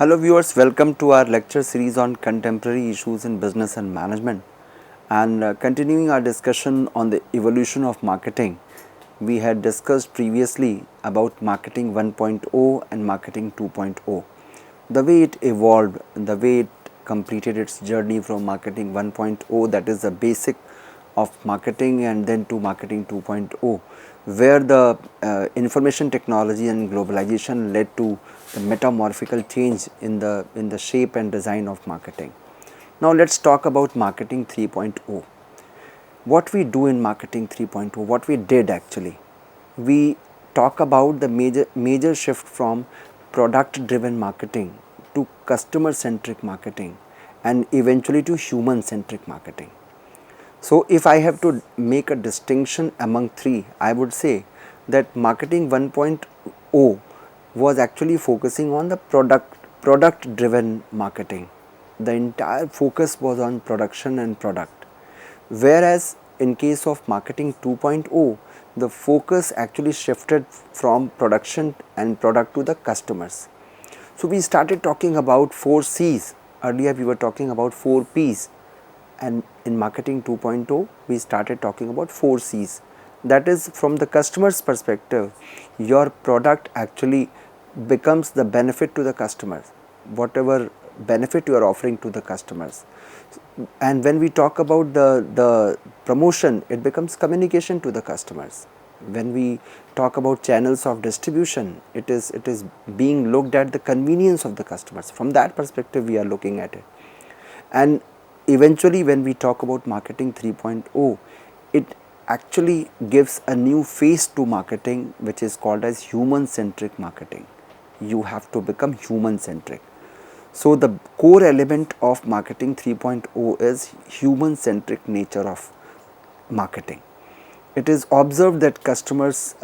Hello viewers, welcome to our lecture series on contemporary issues in business and management, and continuing our discussion on the evolution of marketing. We had discussed previously about marketing 1.0 and marketing 2.0, the way it evolved, the way it completed its journey from marketing 1.0, that is the basic of marketing, and then to marketing 2.0, where the information technology and globalization led to the metamorphical change in the shape and design of marketing. Now let's talk about marketing 3.0. What we do in marketing 3.0, what we did actually, we talk about the major shift from product driven marketing to customer centric marketing and eventually to human centric marketing. So if I have to make a distinction among three, I would say that marketing 1.0 was actually focusing on the product driven marketing. The entire focus was on production and product. Whereas in case of marketing 2.0, the focus actually shifted from production and product to the customers. So we started talking about 4 C's. Earlier we were talking about 4 P's, and in marketing 2.0 we started talking about 4 C's. That is, from the customer's perspective, your product actually becomes the benefit to the customers, whatever benefit you are offering to the customers. And when we talk about the promotion, it becomes communication to the customers. When we talk about channels of distribution, it is being looked at the convenience of the customers. From that perspective we are looking at it. And eventually when we talk about marketing 3.0, it actually gives a new face to marketing, which is called as human centric marketing. You have to become human centric. So the core element of marketing 3.0 is human centric nature of marketing. It is observed that customers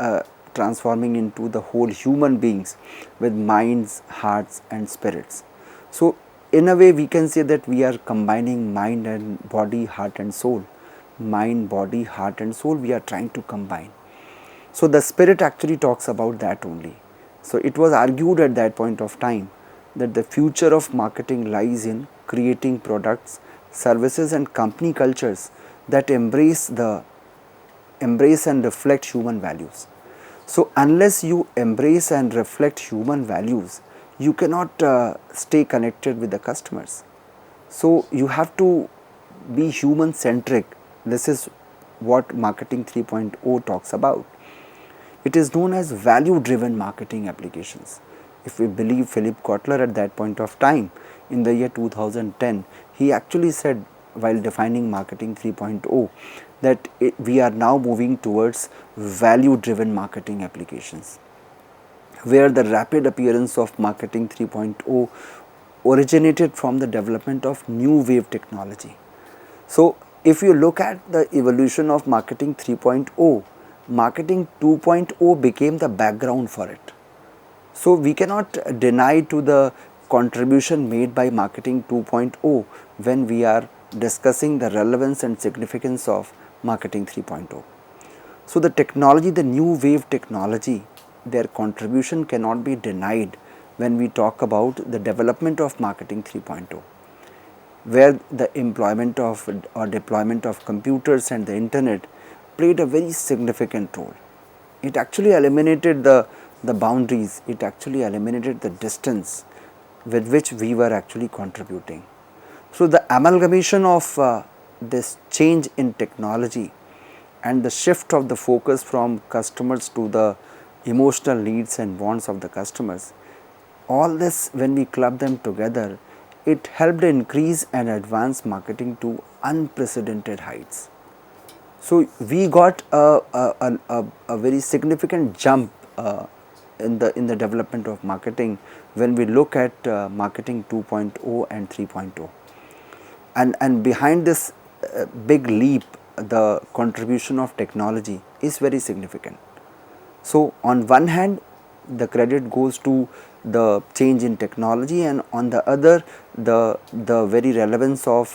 transforming into the whole human beings with minds, hearts and spirits. So in a way we can say that we are combining mind and body, heart and soul. Mind, body, heart and soul we are trying to combine. So the spirit actually talks about that only. So it was argued at that point of time that the future of marketing lies in creating products, services and company cultures that embrace and reflect human values. So unless you embrace and reflect human values, you cannot stay connected with the customers. So you have to be human centric. This is what marketing 3.0 talks about. It is known as value driven marketing applications. If we believe Philip Kotler at that point of time in the year 2010, he actually said while defining marketing 3.0 that we are now moving towards value driven marketing applications, where the rapid appearance of marketing 3.0 originated from the development of new wave technology. So if you look at the evolution of marketing 3.0, marketing 2.0 became the background for it. So we cannot deny to the contribution made by marketing 2.0 when we are discussing the relevance and significance of marketing 3.0. So the technology, the new wave technology, their contribution cannot be denied when we talk about the development of marketing 3.0, where the employment of or deployment of computers and the internet played a very significant role. It actually eliminated the boundaries, it actually eliminated the distance with which we were actually contributing. So the amalgamation of this change in technology and the shift of the focus from customers to the emotional needs and wants of the customers, all this when we club them together, it helped increase and advance marketing to unprecedented heights. So we got a very significant jump in the development of marketing when we look at marketing 2.0 and 3.0. And behind this big leap, the contribution of technology is very significant. So on one hand, the credit goes to the change in technology, and on the other, the very relevance of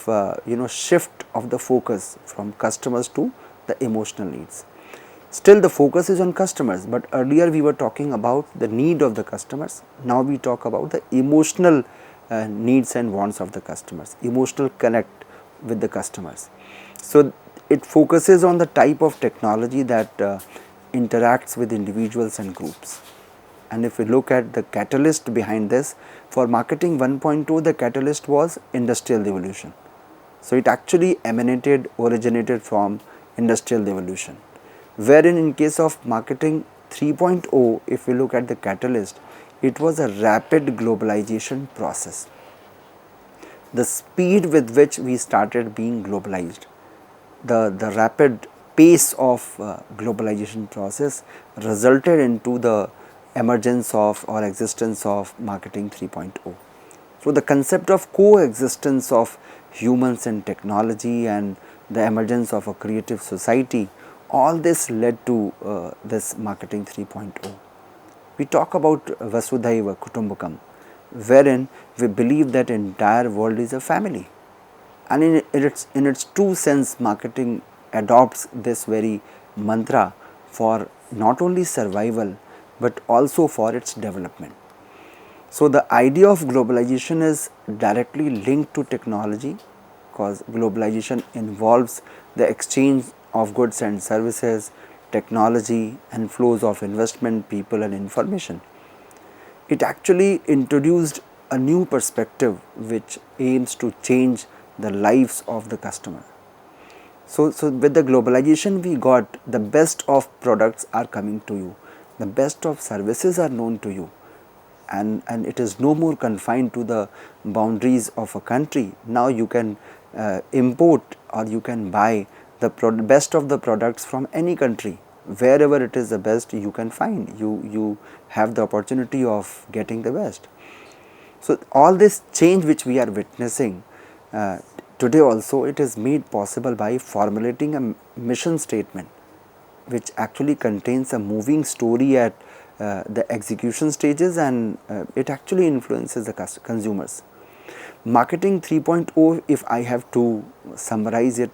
shift of the focus from customers to the emotional needs. Still the focus is on customers, but earlier we were talking about the need of the customers. Now we talk about the emotional needs and wants of the customers, emotional connect with the customers. So it focuses on the type of technology that interacts with individuals and groups. And if we look at the catalyst behind this, for marketing 1.2, the catalyst was industrial revolution. So it actually originated from industrial revolution, wherein in case of marketing 3.0, if we look at the catalyst, it was a rapid globalization process. The speed with which we started being globalized, the rapid pace of globalization process resulted into the emergence of or existence of marketing 3.0. So the concept of coexistence of humans and technology and the emergence of a creative society, all this led to this marketing 3.0. We talk about Vasudhaiva Kutumbakam, wherein we believe that entire world is a family. And in its true sense, marketing adopts this very mantra for not only survival but also for its development. So the idea of globalization is directly linked to technology, because globalization involves the exchange of goods and services, technology and flows of investment, people and information. It actually introduced a new perspective which aims to change the lives of the customer. So with the globalization we got, the best of products are coming to you, the best of services are known to you, and it is no more confined to the boundaries of a country. Now you can import or you can buy the best of the products from any country. Wherever it is the best you can find, you have the opportunity of getting the best. So all this change which we are witnessing today also, it is made possible by formulating a mission statement which actually contains a moving story at the execution stages, and it actually influences the consumers. Marketing 3.0, if I have to summarize it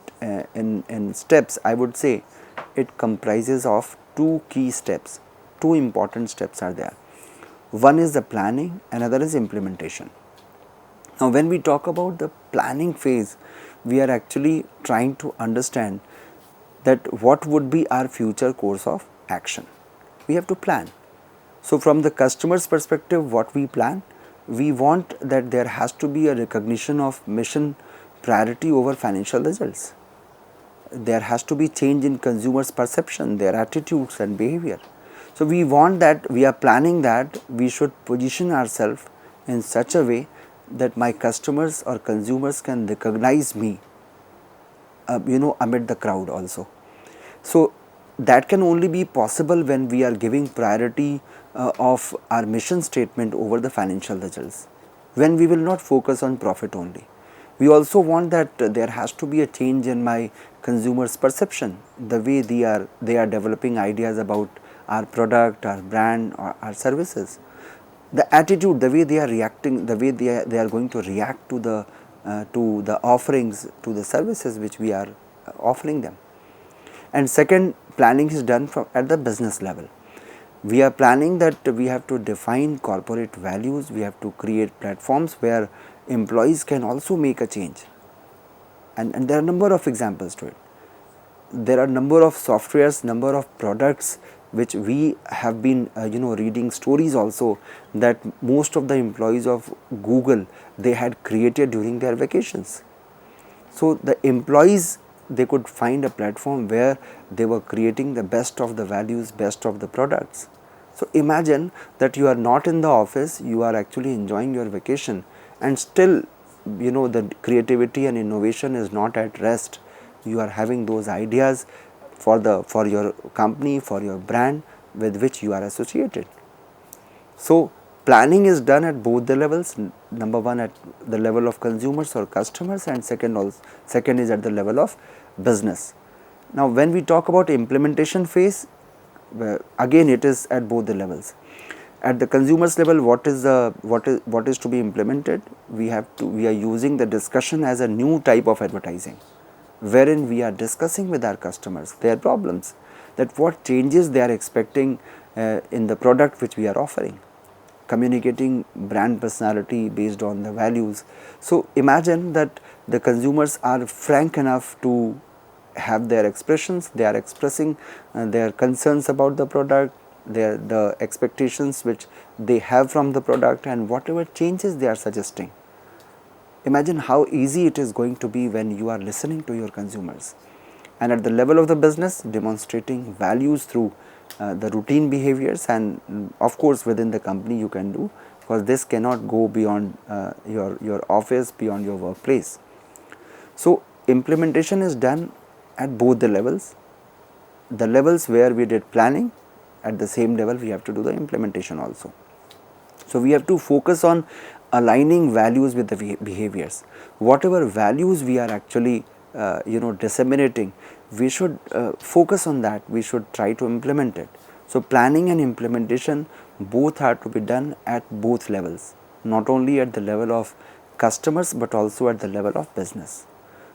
in steps, I would say it comprises of two key steps. Two important steps are there. One is the planning, another is implementation. Now when we talk about the planning phase, we are actually trying to understand that what would be our future course of action. We have to plan. So from the customer's perspective, what we plan, we want that there has to be a recognition of mission priority over financial results. There has to be change in consumers' perception, their attitudes and behavior. So we want that, we are planning that we should position ourselves in such a way that my customers or consumers can recognize me amid the crowd also. So that can only be possible when we are giving priority of our mission statement over the financial results, when we will not focus on profit only. We also want that there has to be a change in my consumers' perception, the way they are developing ideas about our product, our brand or our services. The attitude, the way they are reacting, the way they are going to react to the offerings, to the services which we are offering them. And second, planning is done at the business level. We are planning that we have to define corporate values, we have to create platforms where employees can also make a change. And there are a number of examples to it. There are a number of softwares, number of products which we have been reading stories also, that most of the employees of Google, they had created during their vacations. So the employees, they could find a platform where they were creating the best of the values, best of the products. So imagine that you are not in the office, you are actually enjoying your vacation, and still the creativity and innovation is not at rest. You are having those ideas for your company, for your brand with which you are associated. So planning is done at both the levels. Number one, at the level of consumers or customers, and second is at the level of business. Now when we talk about implementation phase, again it is at both the levels. At the consumers level, what is to be implemented? We are using the discussion as a new type of advertising, wherein we are discussing with our customers their problems. that what changes they are expecting in the product which we are offering, communicating brand personality based on the values. So, imagine that the consumers are frank enough to have their expressions, they are expressing their concerns about the product, the expectations which they have from the product, and whatever changes they are suggesting. Imagine how easy it is going to be when you are listening to your consumers, and at the level of the business demonstrating values through the routine behaviors, and of course within the company you can do, because this cannot go beyond your office, beyond your workplace. So, implementation is done at both the levels where we did planning, at the same level we have to do the implementation also. So, we have to focus on aligning values with the behaviors. Whatever values we are actually disseminating, we should focus on that, we should try to implement it. So, planning and implementation both are to be done at both levels, not only at the level of customers but also at the level of business.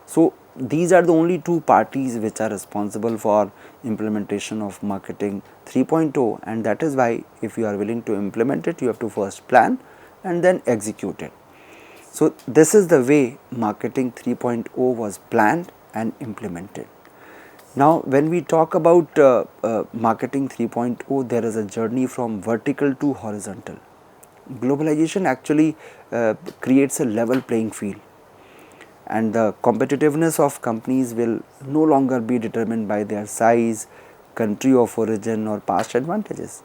So, these are the only two parties which are responsible for implementation of marketing 3.0, and that is why if you are willing to implement it, you have to first plan and then execute it. So, this is the way marketing 3.0 was planned and implemented. Now, when we talk about marketing 3.0, there is a journey from vertical to horizontal. Globalization actually creates a level playing field, and the competitiveness of companies will no longer be determined by their size, country of origin or past advantages.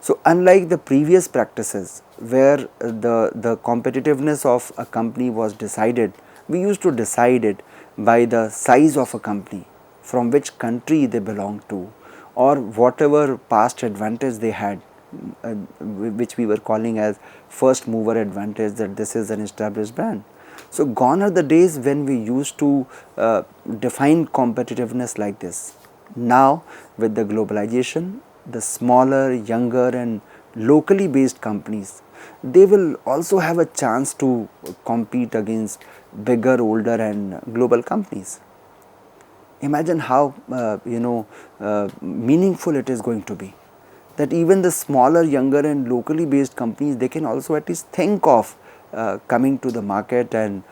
So, unlike the previous practices where the competitiveness of a company was decided, we used to decide it by the size of a company, from which country they belong to, or whatever past advantage they had, which we were calling as first mover advantage, that this is an established brand. So, gone are the days when we used to define competitiveness like this. Now, with the globalization, the smaller, younger and locally based companies, they will also have a chance to compete against bigger, older and global companies. Imagine how meaningful it is going to be, that even the smaller, younger and locally based companies, they can also at least think of coming to the market and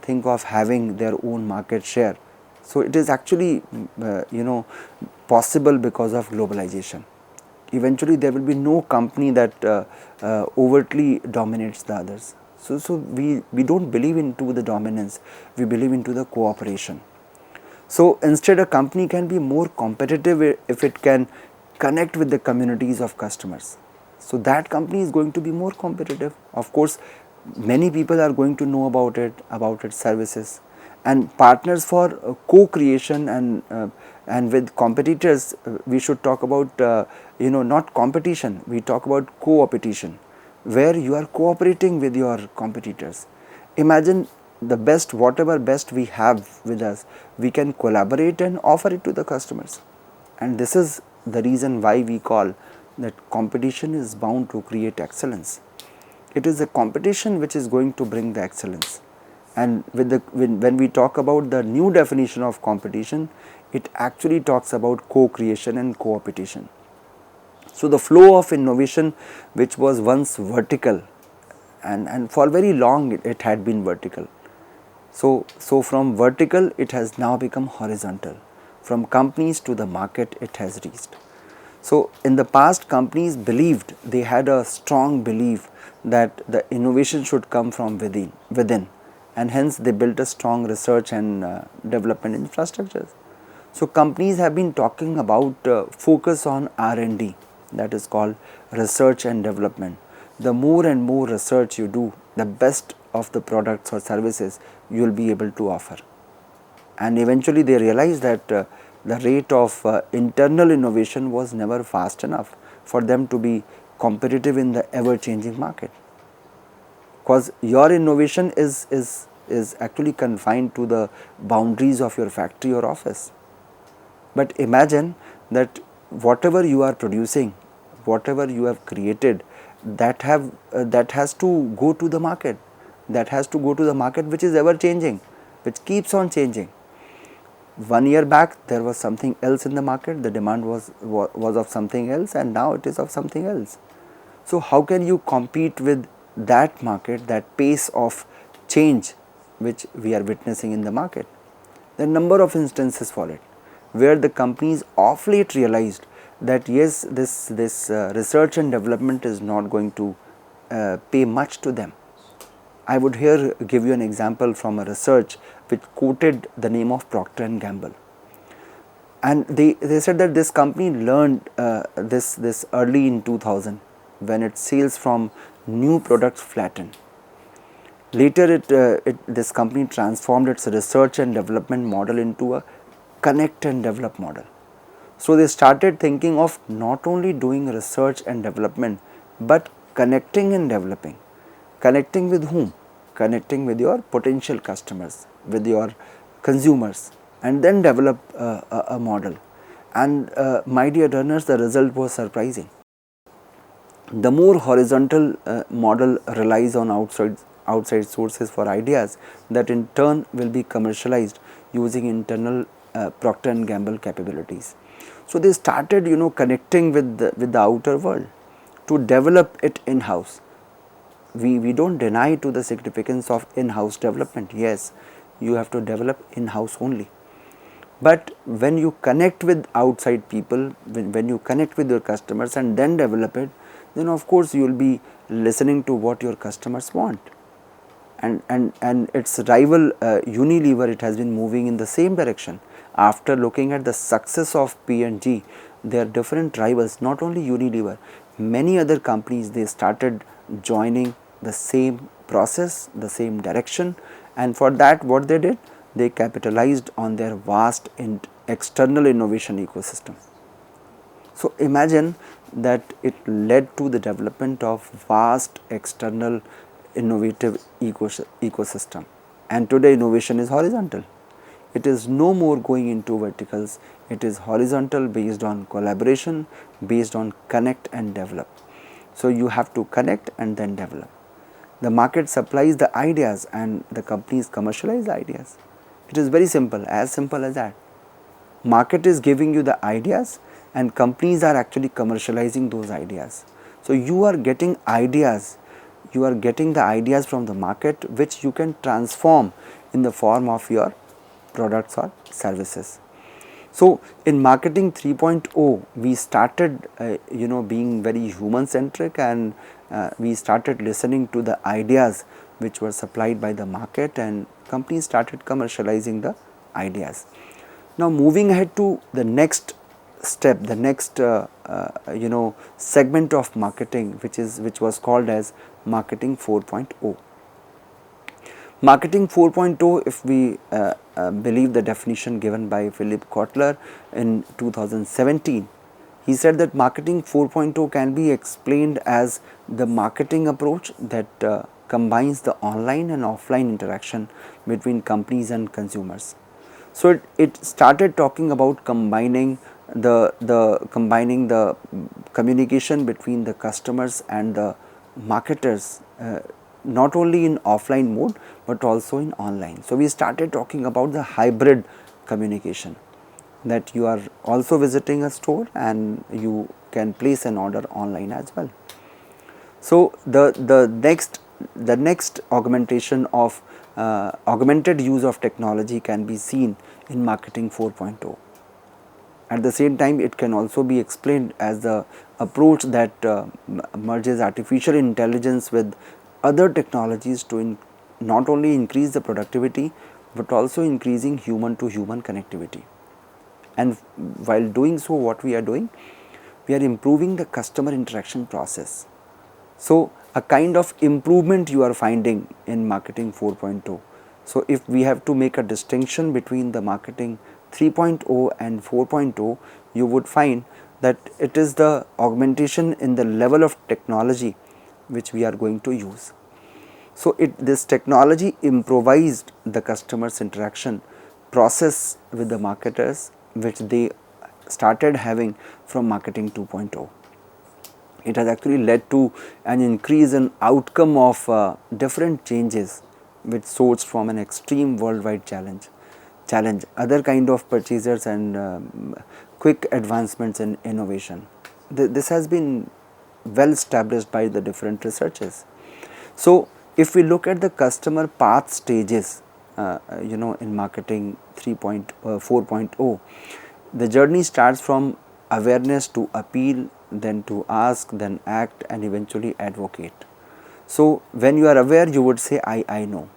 think of having their own market share. So, it is actually possible because of globalization. Eventually, there will be no company that overtly dominates the others. So we do not believe into the dominance, we believe into the cooperation. So, instead a company can be more competitive if it can connect with the communities of customers. So, that company is going to be more competitive. Of course, many people are going to know about it, about its services, and partners for co-creation and with competitors, we should talk about not competition, we talk about co-opetition, where you are cooperating with your competitors. Imagine the best, whatever best we have with us, we can collaborate and offer it to the customers. And this is the reason why we call that competition is bound to create excellence. It is a competition which is going to bring the excellence. And when we talk about the new definition of competition, it actually talks about co-creation and co-opetition. So, the flow of innovation, which was once vertical, and for very long it had been vertical. So, from vertical it has now become horizontal. From companies to the market it has reached. So, in the past, companies believed, they had a strong belief that the innovation should come from within, and hence they built a strong research and development infrastructures. So, companies have been talking about focus on R&D, that is called research and development. The more and more research you do, the best of the products or services you will be able to offer. And eventually they realized that the rate of internal innovation was never fast enough for them to be competitive in the ever changing market, because your innovation is actually confined to the boundaries of your factory or office. But imagine that whatever you are producing, whatever you have created, that has to go to the market, which is ever changing, which keeps on changing. 1 year back there was something else in the market, the demand was of something else, and now it is of something else. So how can you compete with that market, that pace of change which we are witnessing in the market? There are number of instances for it, where the companies of late realized that yes, this research and development is not going to pay much to them. I would here give you an example from a research which quoted the name of Procter and Gamble, and they said that this company learned this early in 2000, when its sales from new products flattened. Later this company transformed its research and development model into a connect and develop model. So they started thinking of not only doing research and development, but connecting and developing. Connecting with whom? Connecting with your potential customers, with your consumers, and then develop a model. And my dear learners, the result was surprising. The more horizontal model relies on outside sources for ideas that in turn will be commercialized using internal Procter and Gamble capabilities. So they started connecting with the outer world to develop it in house. We don't deny to the significance of in-house development. Yes, you have to develop in-house only. But when you connect with outside people, when you connect with your customers and then develop it, then of course you will be listening to what your customers want. And its rival Unilever, it has been moving in the same direction. After looking at the success of P&G, there are different rivals, not only Unilever, many other companies, they started joining the same process, the same direction, and for that what they did, they capitalized on their vast external innovation ecosystem. So imagine that it led to the development of vast external innovative ecosystem, and today innovation is horizontal. It is no more going into verticals, it is horizontal, based on collaboration, based on connect and develop. So you have to connect and then develop. The market supplies the ideas and the companies commercialize the ideas. It is very simple, as simple as that. Market is giving you the ideas and companies are actually commercializing those ideas. So you are getting ideas, you are getting the ideas from the market, which you can transform in the form of your products or services. So in marketing 3.0, we started being very human centric, and we started listening to the ideas which were supplied by the market, and companies started commercializing the ideas. Now moving ahead to the next step, the next segment of marketing, which was called as marketing 4.0. Marketing 4.0, if we believe the definition given by Philip Kotler in 2017, he said that marketing 4.0 can be explained as the marketing approach that combines the online and offline interaction between companies and consumers. So it started talking about combining the communication between the customers and the marketers, not only in offline mode but also in online. So we started talking about the hybrid communication, that you are also visiting a store and you can place an order online as well. So the next augmentation of augmented use of technology can be seen in marketing 4.0. At the same time, it can also be explained as the approach that merges artificial intelligence with other technologies to not only increase the productivity but also increasing human to human connectivity. And while doing so, what we are doing, we are improving the customer interaction process. So a kind of improvement you are finding in marketing 4.0. So if we have to make a distinction between the marketing 3.0 and 4.0, you would find that it is the augmentation in the level of technology which we are going to use. So this technology improvised the customer's interaction process with the marketers, which they started having from marketing 2.0. It has actually led to an increase in outcome of different changes which sourced from an extreme worldwide challenge. challenge other kind of purchasers and quick advancements in innovation. This has been well established by the different researchers. So, if we look at the customer path stages, in marketing 4.0, the journey starts from awareness to appeal, then to ask, then act, and eventually advocate. So, when you are aware, you would say, I know.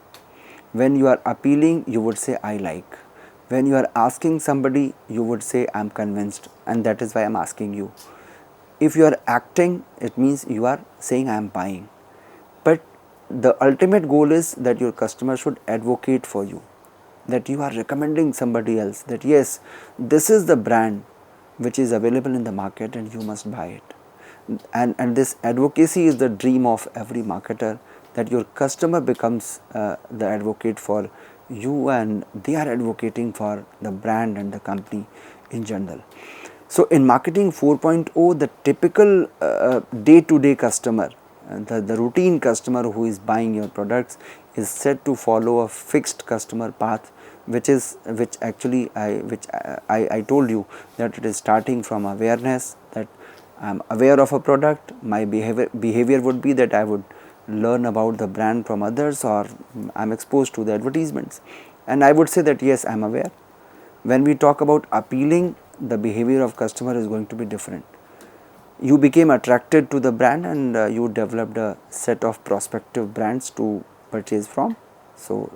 When you are appealing, you would say, I like. When you are asking somebody, you would say, I am convinced, and that is why I am asking you. If you are acting, it means you are saying, I am buying. But the ultimate goal is that your customer should advocate for you, that you are recommending somebody else, that yes, this is the brand which is available in the market and you must buy it. And this advocacy is the dream of every marketer, that your customer becomes the advocate for you and they are advocating for the brand and the company in general. So, in marketing 4.0, the typical day to day customer, the routine customer who is buying your products is said to follow a fixed customer path, which I told you that it is starting from awareness, that I am aware of a product. My behavior would be that I would learn about the brand from others, or I am exposed to the advertisements, and I would say that yes, I am aware. When we talk about appealing, the behavior of customer is going to be different. You became attracted to the brand and you developed a set of prospective brands to purchase from. So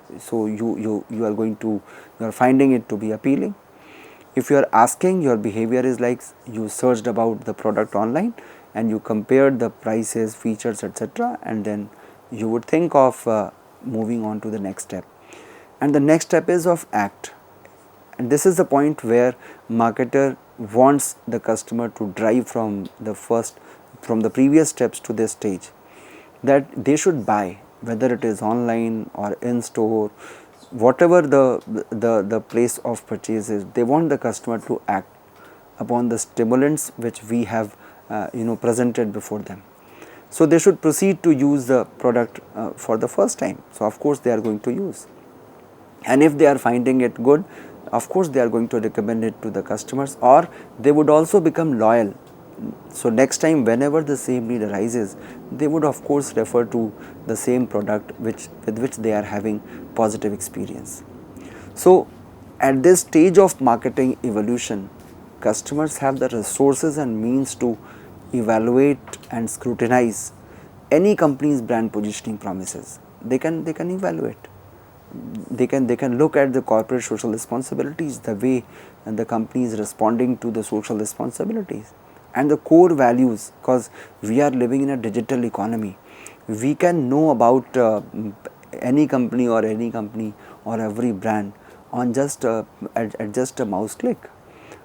you are going to, you are finding it to be appealing. If you are asking, your behavior is like you searched about the product online and you compared the prices, features, etc., and then you would think of moving on to the next step. And the next step is of act. And this is the point where marketer wants the customer to drive from the previous steps to this stage, that they should buy, whether it is online or in store, whatever the place of purchase is. They want the customer to act upon the stimulants which we have presented before them. So, they should proceed to use the product for the first time. So, of course, they are going to use, and if they are finding it good, of course they are going to recommend it to the customers, or they would also become loyal. So, next time whenever the same need arises, they would of course refer to the same product with which they are having positive experience. So, at this stage of marketing evolution, customers have the resources and means to evaluate and scrutinize any company's brand positioning promises. They can evaluate. They can look at the corporate social responsibilities, the way the company is responding to the social responsibilities and the core values, because we are living in a digital economy. We can know about any company or every brand on just at just a mouse click.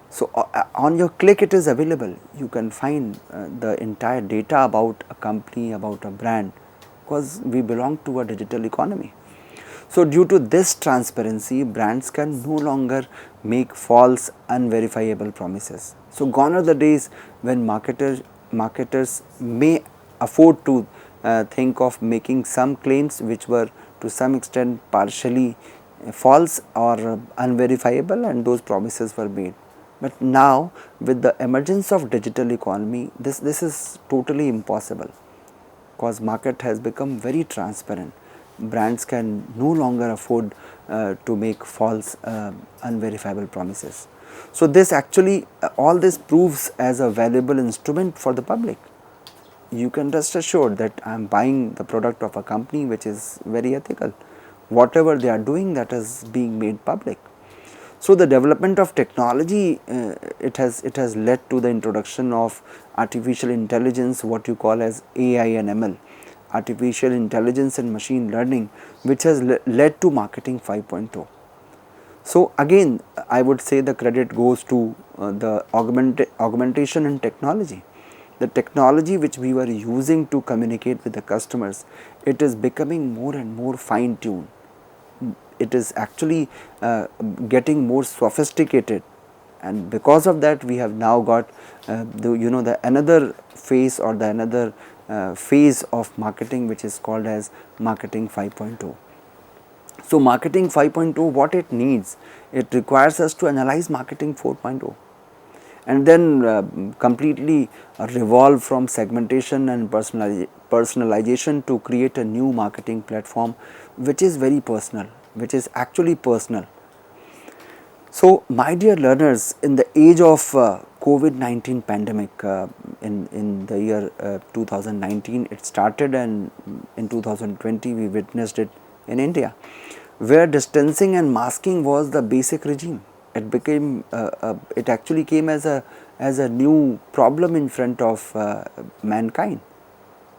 So, on your click it is available. You can find the entire data about a company, about a brand, because we belong to a digital economy. So, due to this transparency, brands can no longer make false, unverifiable promises. So, gone are the days when marketers may afford to think of making some claims which were to some extent partially false or unverifiable, and those promises were made. But now, with the emergence of digital economy, this is totally impossible, because market has become very transparent. Brands can no longer afford to make false, unverifiable promises. So, this actually all this proves as a valuable instrument for the public. You can rest assured that I am buying the product of a company which is very ethical. Whatever they are doing, that is being made public. So, the development of technology, it has led to the introduction of artificial intelligence, what you call as AI and ML, artificial intelligence and machine learning, which has led to marketing 5.0. So, again I would say the credit goes to the augmentation in technology. The technology which we were using to communicate with the customers, it is becoming more and more fine tuned. It is actually getting more sophisticated, and because of that we have now got the another phase, or the another phase of marketing, which is called as marketing 5.0. So marketing 5.0, what it needs, it requires us to analyze marketing 4.0 and then completely revolve from segmentation and personalization to create a new marketing platform which is very personal, which is actually personal. So my dear learners, in the age of COVID-19 pandemic, in the year 2019 it started, and in 2020 we witnessed it in India, where distancing and masking was the basic regime. It became it actually came as a new problem in front of mankind,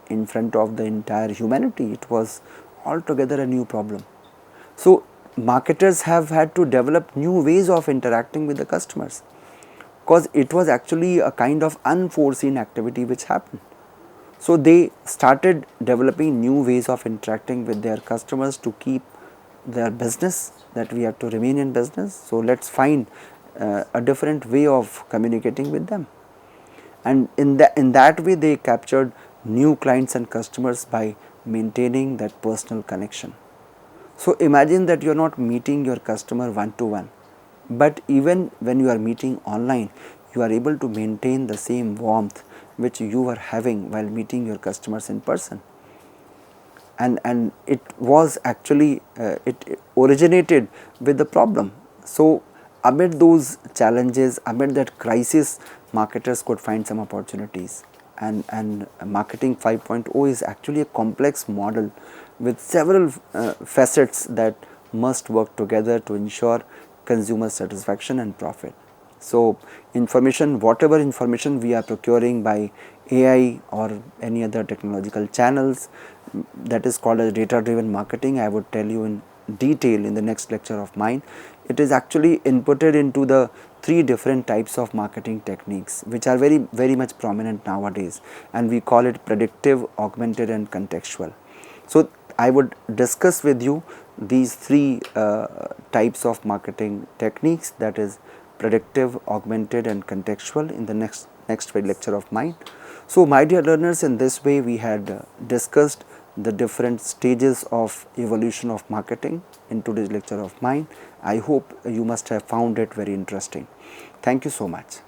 in front of the entire humanity. It was altogether a new problem. So marketers have had to develop new ways of interacting with the customers, because it was actually a kind of unforeseen activity which happened. So they started developing new ways of interacting with their customers to keep their business, that we have to remain in business. So let's find a different way of communicating with them, and in that way they captured new clients and customers by maintaining that personal connection. So imagine that you are not meeting your customer one to one, but even when you are meeting online, you are able to maintain the same warmth which you were having while meeting your customers in person. And it was actually it originated with the problem. So amid those challenges, amid that crisis, marketers could find some opportunities. And marketing 5.0 is actually a complex model with several facets that must work together to ensure consumer satisfaction and profit. So information, whatever information we are procuring by AI or any other technological channels, that is called as data driven marketing. I would tell you in detail in the next lecture of mine. It is actually inputted into the three different types of marketing techniques which are very much prominent nowadays, and we call it predictive, augmented and contextual. So I would discuss with you these three types of marketing techniques, that is predictive, augmented and contextual, in the next lecture of mine. So my dear learners, in this way we had discussed the different stages of evolution of marketing in today's lecture of mine. I hope you must have found it very interesting. Thank you so much.